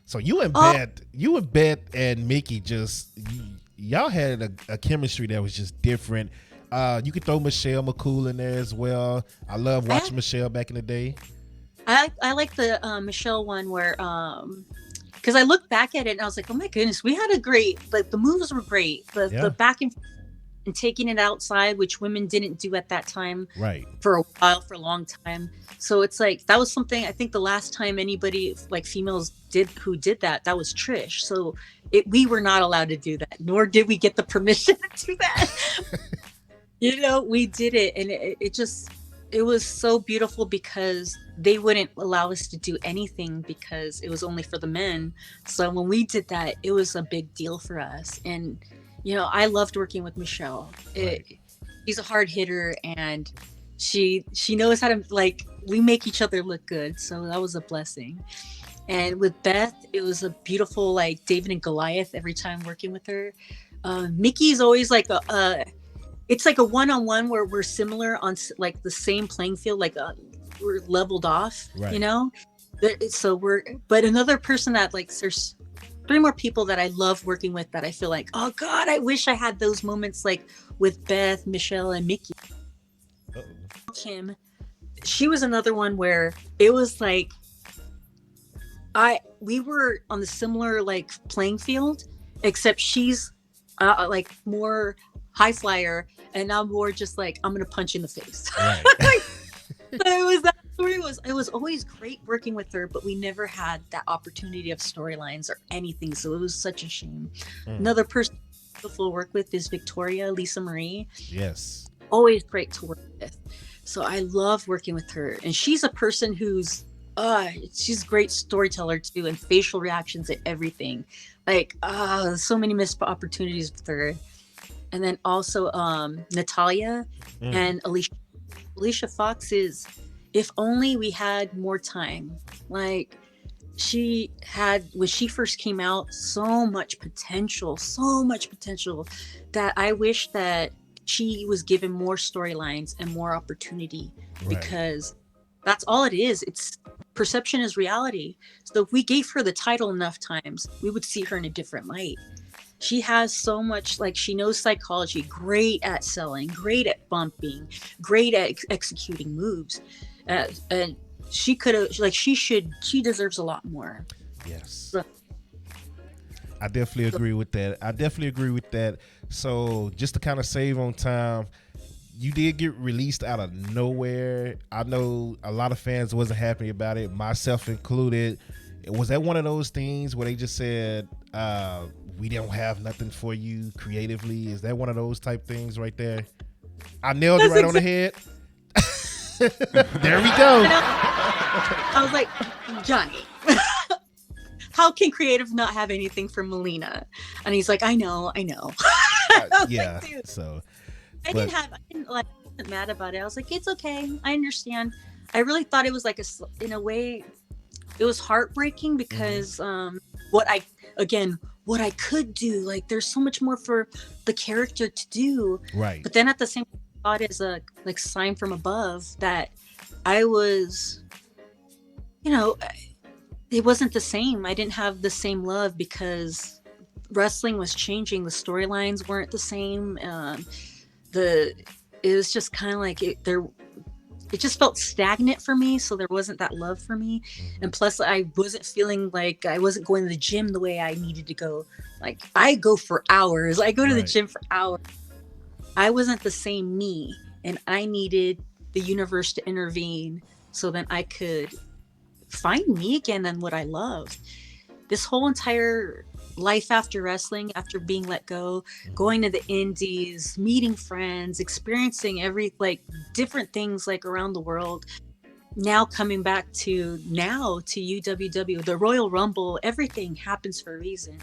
So you and Beth and Mickey y'all had a chemistry that was just different. You could throw Michelle McCool in there as well. I love watching Michelle back in the day. I like the Michelle one where because I look back at it and I was like, oh my goodness, we had a great, like the moves were great, the back and taking it outside, which women didn't do at that time, right? For a long time. So it's like that was something I think the last time anybody like females did that was Trish. So we were not allowed to do that, nor did we get the permission to do that. We did it, and it was so beautiful because they wouldn't allow us to do anything because it was only for the men. So when we did that, it was a big deal for us. And I loved working with Michelle. She's a hard hitter, and she knows how to, like, we make each other look good. So that was a blessing. And with Beth, it was a beautiful, like, David and Goliath every time working with her. Mickey's always like it's like a one-on-one where we're similar on like the same playing field, like we're leveled off, right. But another person that, like, there's 3 more people that I love working with that I feel like, oh God, I wish I had those moments like with Beth, Michelle, and Mickey. Kim, she was another one where it was like, we were on the similar like playing field, except she's like more high flyer, and I'm more just like, I'm gonna punch you in the face. Right. It was always great working with her, but we never had that opportunity of storylines or anything, so it was such a shame. Another person beautiful to work with is Victoria, Lisa Marie. Yes. Always great to work with. So I love working with her, and she's a person who's she's a great storyteller too, and facial reactions and everything. Like so many missed opportunities with her. And then also Natalia and Alicia Fox is, if only we had more time. Like, she had, when she first came out, so much potential that I wish that she was given more storylines and more opportunity, because that's all it is. It's perception is reality. So if we gave her the title enough times, we would see her in a different light. She has so much, like, she knows psychology, great at selling, great at bumping, great at executing moves. And she could have, like, she deserves a lot more. Yes. So, I definitely agree with that. So just to kind of save on time, you did get released out of nowhere. I know a lot of fans wasn't happy about it, myself included. Was that one of those things where they just said, we don't have nothing for you creatively? Is that one of those type things right there? I nailed it right on the head. There we go. I was like, Johnny, how can creative not have anything for Melina? And he's like, I know. Yeah. Like, so I wasn't mad about it. I was like, it's okay. I understand. I really thought it was like in a way, it was heartbreaking because what I could do, like, there's so much more for the character to do. Right. But then at the same time, I thought as a like sign from above that I was, it wasn't the same. I didn't have the same love because wrestling was changing. The storylines weren't the same. It was just kind of like it just felt stagnant for me, so there wasn't that love for me. And plus, I wasn't feeling like I wasn't going to the gym the way I needed to go. Like, I go for hours. I go to the gym for hours. I wasn't the same me, and I needed the universe to intervene so that I could find me again and what I loved. This whole entire life after wrestling, after being let go, going to the indies, meeting friends, experiencing different things like around the world. Now coming back to UWW, the Royal Rumble, everything happens for a reason.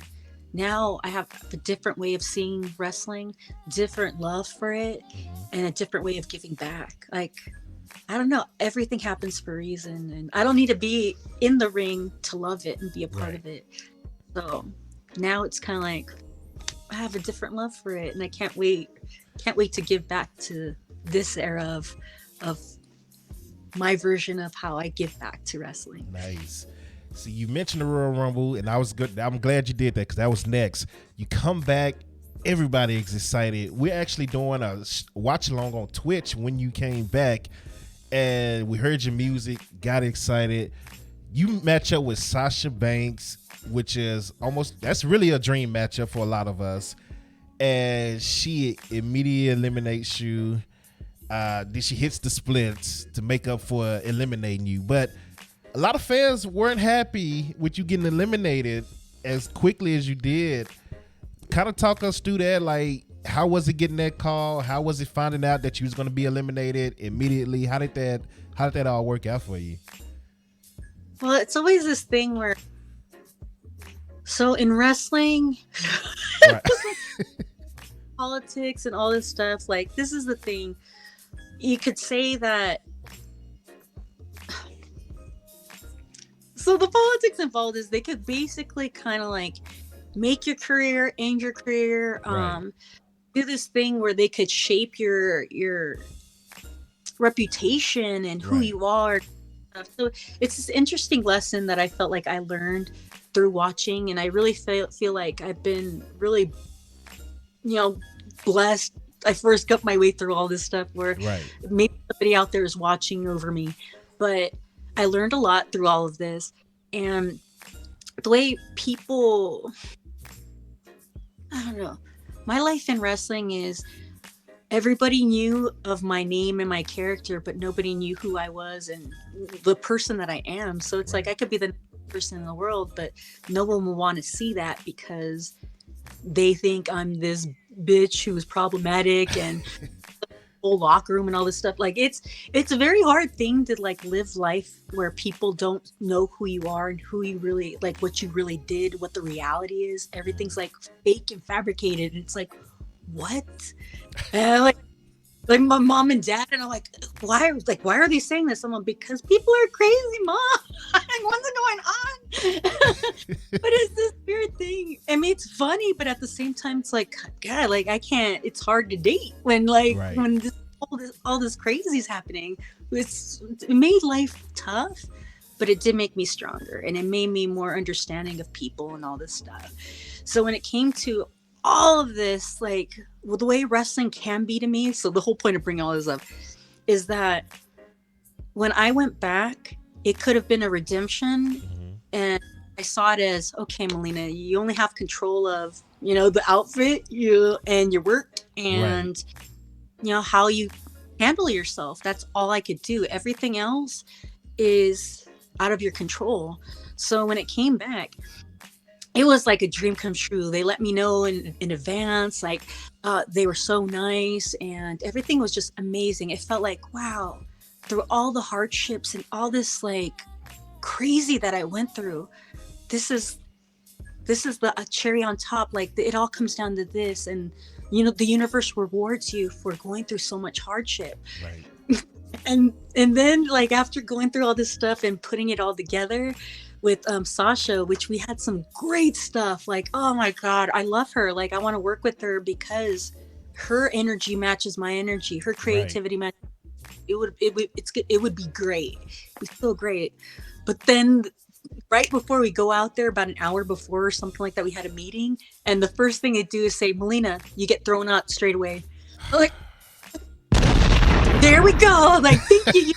now I have a different way of seeing wrestling, different love for it, and a different way of giving back. Like, I don't know, everything happens for a reason, and I don't need to be in the ring to love it and be a part of it. So now it's kind of like I have a different love for it, and I can't wait to give back to this era of my version of how I give back to wrestling. Nice. So you mentioned the Royal Rumble, and I was good. I'm glad you did that, because that was next. You come back, everybody is excited. We're actually doing a watch along on Twitch when you came back, and we heard your music, got excited. You match up with Sasha Banks, which is that's really a dream matchup for a lot of us. And she immediately eliminates you. Then she hits the splits to make up for eliminating you. But a lot of fans weren't happy with you getting eliminated as quickly as you did. Kind of talk us through that. Like, how was it getting that call? How was it finding out that you was going to be eliminated immediately? How did that all work out for you? Well, it's always this thing where, so in wrestling, politics and all this stuff, like, this is the thing. You could say that. So the politics involved is they could basically kind of like make your career, end your career, do this thing where they could shape your reputation and who you are. So it's this interesting lesson that I felt like I learned through watching, and I really feel like I've been really, blessed. I first got my way through all this stuff where maybe somebody out there is watching over me, but I learned a lot through all of this. And the way people, I don't know, my life in wrestling is everybody knew of my name and my character, but nobody knew who I was and the person that I am. So it's like I could be the person in the world, but no one will want to see that because they think I'm this bitch who's problematic and whole locker room and all this stuff. Like, it's a very hard thing to like live life where people don't know who you are and who you really, like, what you really did, what the reality is. Everything's like fake and fabricated, and it's like, what? And like my mom and dad, and I'm like, why are they saying this? I'm like, because people are crazy, Mom. What's going on? But it's this weird thing. I mean, it's funny, but at the same time, it's like, God, like, I can't. It's hard to date when when all this crazy is happening. It made life tough, but it did make me stronger, and it made me more understanding of people and all this stuff. So when it came to all of this, like, well, the way wrestling can be to me, so the whole point of bringing all this up is that when I went back, it could have been a redemption, and I saw it as, okay, Melina, you only have control of, the outfit, and your work, and how you handle yourself. That's all I could do. Everything else is out of your control. So when it came back, it was like a dream come true. They let me know in advance, like, they were so nice, and everything was just amazing. It felt like, wow, through all the hardships and all this like crazy that I went through, this is the cherry on top. Like, it all comes down to this, and the universe rewards you for going through so much hardship. Right. and then, like, after going through all this stuff and putting it all together with Sasha, which we had some great stuff. Like, oh my God, I love her. Like, I want to work with her because her energy matches my energy. Her creativity matches. It would be great. It's so great. But then right before we go out there, about an hour before or something like that, we had a meeting, and the first thing they do is say, Melina, you get thrown out straight away. I'm like, there we go. Like, thank you.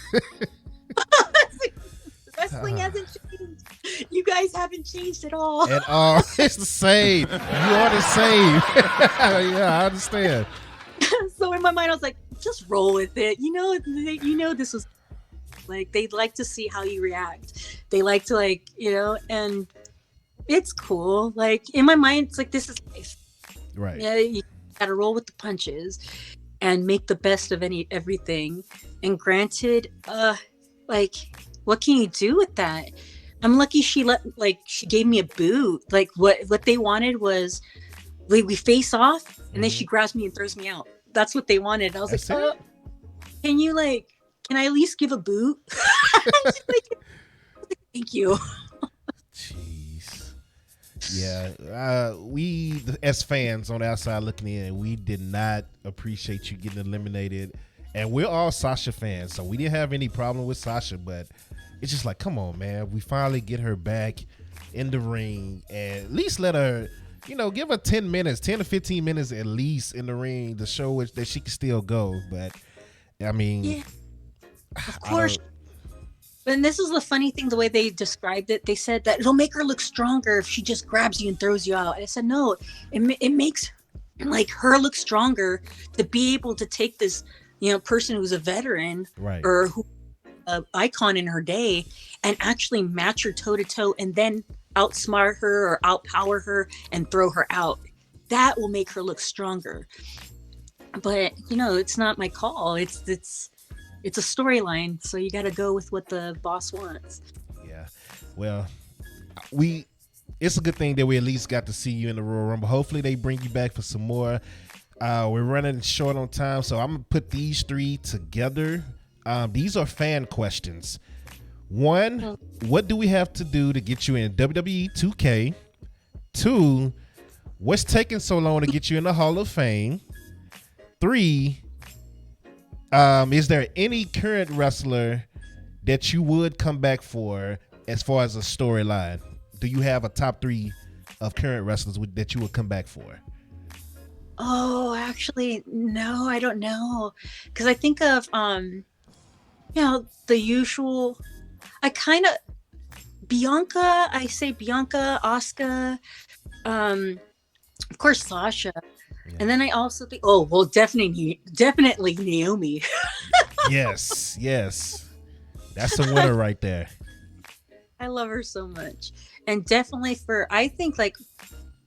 Wrestling hasn't changed. You guys haven't changed at all. It's the same. You are the same. Yeah, I understand. So in my mind, I was like, just roll with it. This was like, they'd like to see how you react. They like to, like, and it's cool. Like, in my mind, it's like, this is life. Right. Yeah, you gotta roll with the punches and make the best of everything. And granted, like, what can you do with that? I'm lucky she gave me a boot. Like what they wanted was we face off and then she grabs me and throws me out. That's what they wanted. I was That's like, it? can I at least give a boot? Thank you. Jeez. Yeah. We as fans on the outside looking in, we did not appreciate you getting eliminated. And we're all Sasha fans, so we didn't have any problem with Sasha, but it's just like, come on, man. We finally get her back in the ring and at least let her, give her 10 to 15 minutes at least in the ring to show that she can still go. But, I mean. Yeah, of course. And this is the funny thing, the way they described it. They said that it'll make her look stronger if she just grabs you and throws you out. And I said, no, it makes like her look stronger to be able to take this, person who's a veteran or who icon in her day and actually match her toe to toe and then outsmart her or outpower her and throw her out. That will make her look stronger. But it's not my call. It's a storyline, so you got to go with what the boss wants. Yeah. Well, it's a good thing that we at least got to see you in the Royal Rumble. Hopefully they bring you back for some more. We're running short on time, so I'm going to put these 3 together. These are fan questions. 1, what do we have to do to get you in WWE 2K? 2, what's taking so long to get you in the Hall of Fame? 3, is there any current wrestler that you would come back for as far as a storyline? Do you have a top 3 of current wrestlers that you would come back for? Oh, actually, no, I don't know. Because I think of, the usual, Bianca, Asuka, of course, Sasha. Yeah. And then I also think, definitely Naomi. Yes. That's a winner right there. I love her so much. And definitely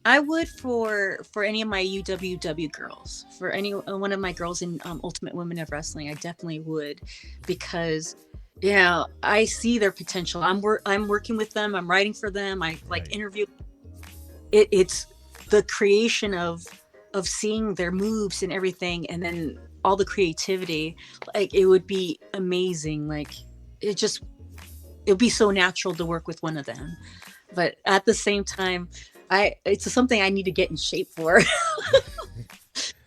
I would for any of my UWW girls, for any one of my girls in Ultimate Women of Wrestling, I definitely would, because I see their potential. I'm working with them. I'm writing for them. I interview. It's the creation of seeing their moves and everything, and then all the creativity. Like, it would be amazing. Like, it would be so natural to work with one of them. But at the same time, it's something I need to get in shape for.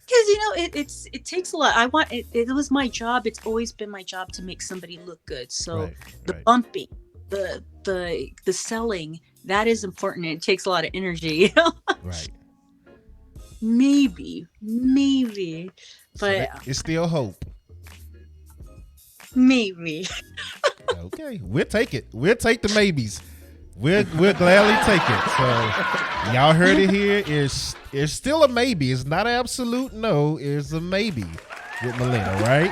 Because it takes a lot. It was my job. It's always been my job to make somebody look good. So the bumping, the selling, that is important. It takes a lot of energy. Right. Maybe, but so it's still hope. Maybe. Okay, we'll take it. We'll take the maybes. We'll gladly take it. So y'all heard it here. It's still a maybe. It's not an absolute no. It's a maybe with Melina, right?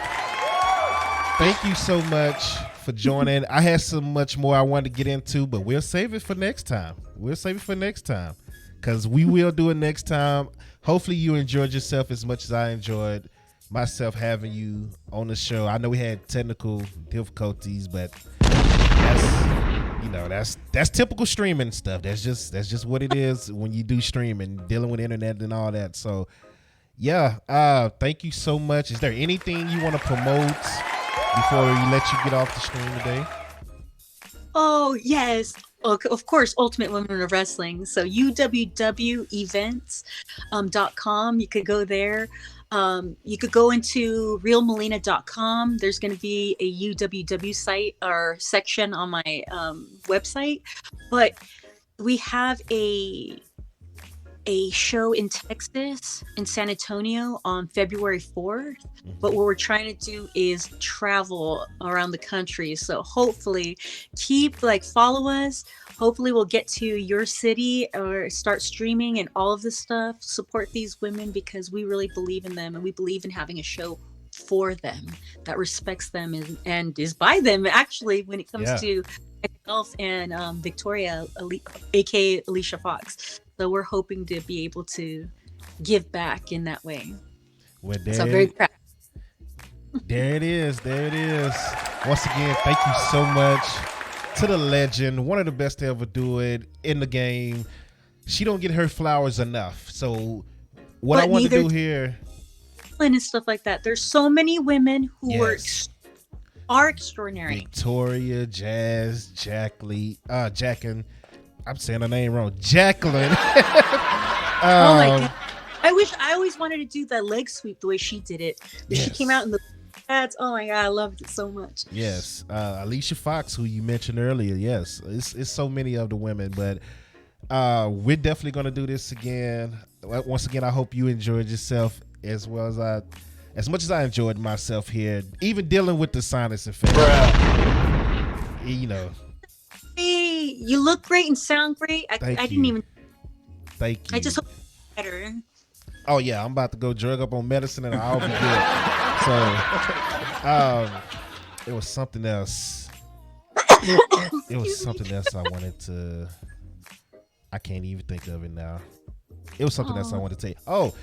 Thank you so much for joining. I had so much more I wanted to get into, but we'll save it for next time. Because we will do it next time. Hopefully you enjoyed yourself as much as I enjoyed myself having you on the show. I know we had technical difficulties, but that's typical streaming stuff. That's just what it is when you do streaming, dealing with internet and all that. So thank you so much. Is there anything you want to promote before we let you get off the stream today? Oh, yes. Of course, Ultimate Women of Wrestling. So uwwevents.com. You could go there. You could go into realmelina.com. There's going to be a UWW site or section on my website. But we have a show in Texas, in San Antonio, on February 4th. But what we're trying to do is travel around the country. So hopefully follow us. Hopefully we'll get to your city or start streaming and all of this stuff. Support these women because we really believe in them, and we believe in having a show for them that respects them and is by them, actually, when it comes to myself and Victoria, aka Alicia Fox. So we're hoping to be able to give back in that way. Well, so I'm very proud. There it is. Once again, thank you so much to the legend, one of the best to ever do it in the game. She don't get her flowers enough. So what I want to do here, and stuff like that. There's so many women who are extraordinary. Victoria, Jazz, Jacqueline. I'm saying her name wrong. Jacqueline. Oh my god! I always wanted to do that leg sweep the way she did it. She came out in the ads. Oh my god, I loved it so much. Yes, Alicia Fox, who you mentioned earlier. Yes, it's so many of the women, but we're definitely gonna do this again. Once again, I hope you enjoyed yourself as well as much as I enjoyed myself here, even dealing with the sinus infection. You know. Hey, you look great and sound great. I didn't even. Thank you. I just hope it's better. Oh yeah, I'm about to go drug up on medicine and I'll be good. So, it was something else. It was something else I wanted to. I can't even think of it now. It was something else I wanted to say. Oh,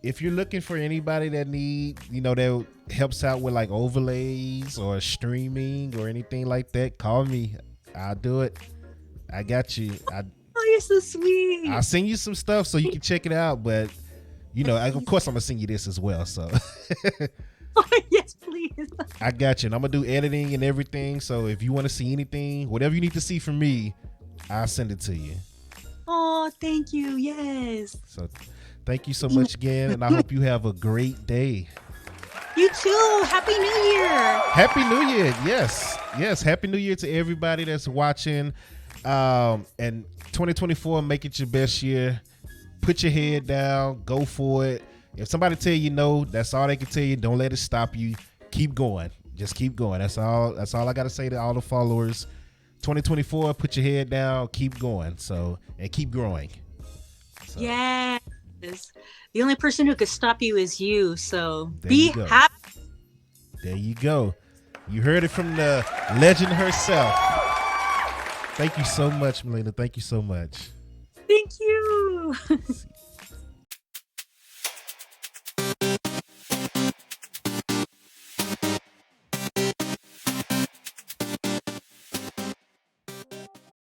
if you're looking for anybody that that helps out with like overlays or streaming or anything like that, call me. I'll do it. I got you. Oh, you're so sweet. I'll send you some stuff so you can check it out. But of course, I'm gonna send you this as well. So. Oh, yes, please. I got you. And I'm gonna do editing and everything. So if you want to see anything, whatever you need to see from me, I'll send it to you. Oh, thank you. Yes. So thank you so much again, and I hope you have a great day. You too. Happy New Year. Happy New Year. Yes. Happy New Year to everybody that's watching. And 2024, make it your best year. Put your head down. Go for it. If somebody tell you no, that's all they can tell you. Don't let it stop you. Keep going. Just keep going. That's all I got to say to all the followers. 2024, put your head down. Keep going. And keep growing. So. Yes. The only person who could stop you is you. So There be you go. happy. There you go. You heard it from the legend herself. Thank you so much, Melina. Thank you so much. Thank you.